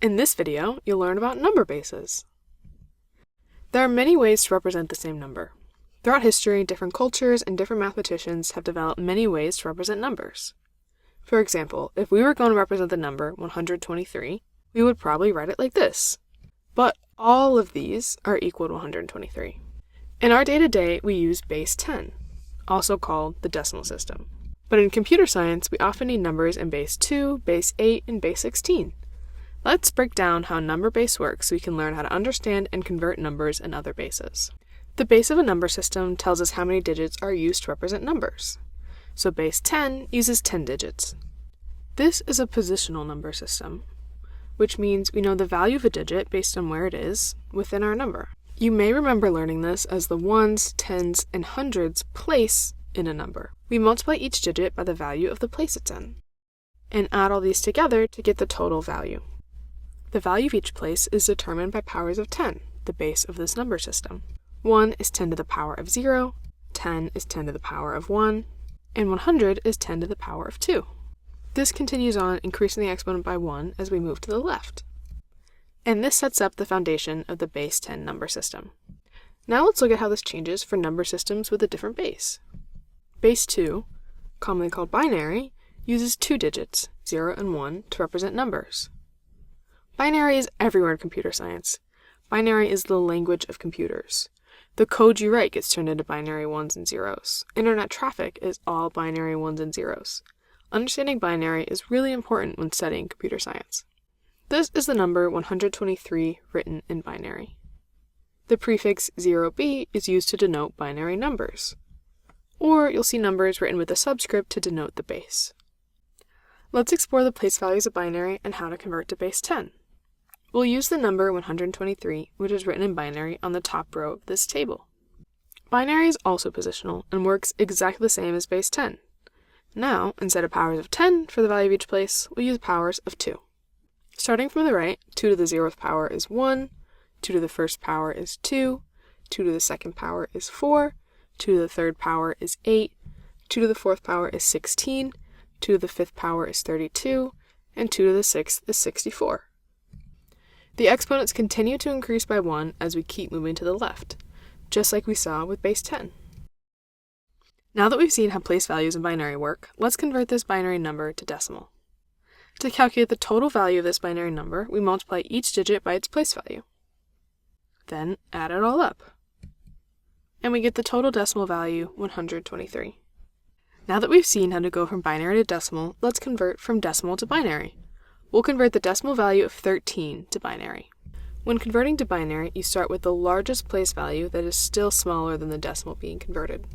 In this video, you'll learn about number bases. There are many ways to represent the same number. Throughout history, different cultures and different mathematicians have developed many ways to represent numbers. For example, if we were going to represent the number 123, we would probably write it like this. But all of these are equal to 123. In our day-to-day, we use base 10, also called the decimal system. But in computer science, we often need numbers in base 2, base 8, and base 16. Let's break down how number base works so we can learn how to understand and convert numbers in other bases. The base of a number system tells us how many digits are used to represent numbers. So base 10 uses 10 digits. This is a positional number system, which means we know the value of a digit based on where it is within our number. You may remember learning this as the ones, tens, and hundreds place in a number. We multiply each digit by the value of the place it's in, and add all these together to get the total value. The value of each place is determined by powers of 10, the base of this number system. 1 is 10 to the power of 0, 10 is 10 to the power of 1, and 100 is 10 to the power of 2. This continues on, increasing the exponent by 1 as we move to the left. And this sets up the foundation of the base 10 number system. Now let's look at how this changes for number systems with a different base. Base 2, commonly called binary, uses 2 digits, 0 and 1, to represent numbers. Binary is everywhere in computer science. Binary is the language of computers. The code you write gets turned into binary ones and zeros. Internet traffic is all binary ones and zeros. Understanding binary is really important when studying computer science. This is the number 123 written in binary. The prefix 0b is used to denote binary numbers. Or you'll see numbers written with a subscript to denote the base. Let's explore the place values of binary and how to convert to base 10. We'll use the number 123, which is written in binary, on the top row of this table. Binary is also positional and works exactly the same as base 10. Now, instead of powers of 10 for the value of each place, we'll use powers of 2. Starting from the right, 2 to the 0th power is 1, 2 to the 1st power is 2, 2 to the 2nd power is 4, 2 to the 3rd power is 8, 2 to the 4th power is 16, 2 to the 5th power is 32, and 2 to the 6th is 64. The exponents continue to increase by 1 as we keep moving to the left, just like we saw with base 10. Now that we've seen how place values in binary work, let's convert this binary number to decimal. To calculate the total value of this binary number, we multiply each digit by its place value. Then add it all up. And we get the total decimal value, 123. Now that we've seen how to go from binary to decimal, let's convert from decimal to binary. We'll convert the decimal value of 13 to binary. When converting to binary, you start with the largest place value that is still smaller than the decimal being converted.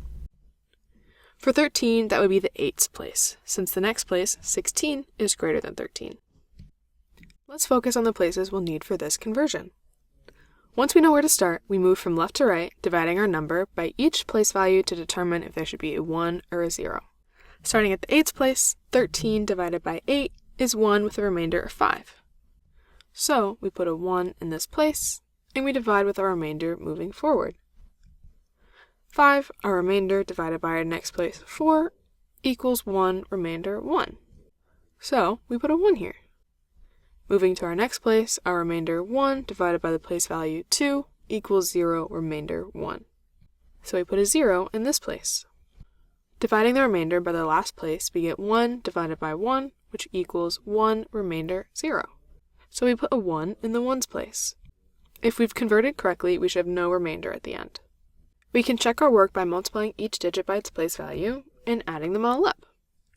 For 13, that would be the 8th place, since the next place, 16, is greater than 13. Let's focus on the places we'll need for this conversion. Once we know where to start, we move from left to right, dividing our number by each place value to determine if there should be a 1 or a 0. Starting at the 8th place, 13 divided by 8 is 1 with a remainder of 5. So we put a 1 in this place, and we divide with our remainder moving forward. 5, our remainder, divided by our next place, 4, equals 1 remainder 1. So we put a 1 here. Moving to our next place, our remainder 1 divided by the place value 2 equals 0 remainder 1. So we put a 0 in this place. Dividing the remainder by the last place, we get 1 divided by 1, which equals 1 remainder 0. So we put a 1 in the ones place. If we've converted correctly, we should have no remainder at the end. We can check our work by multiplying each digit by its place value and adding them all up.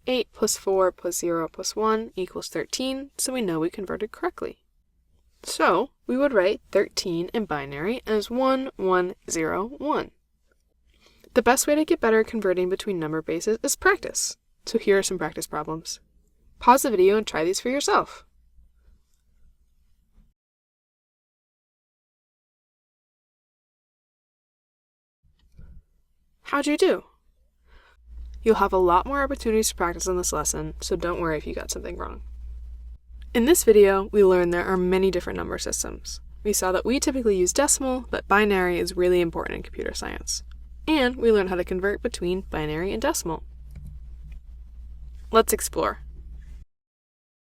8 plus 4 plus 0 plus 1 equals 13, so we know we converted correctly. So we would write 13 in binary as 1, 1, 0, 1. The best way to get better at converting between number bases is practice. So here are some practice problems. Pause the video and try these for yourself. How'd you do? You'll have a lot more opportunities to practice on this lesson, so don't worry if you got something wrong. In this video, we learned there are many different number systems. We saw that we typically use decimal, but binary is really important in computer science. And we learned how to convert between binary and decimal. Let's explore.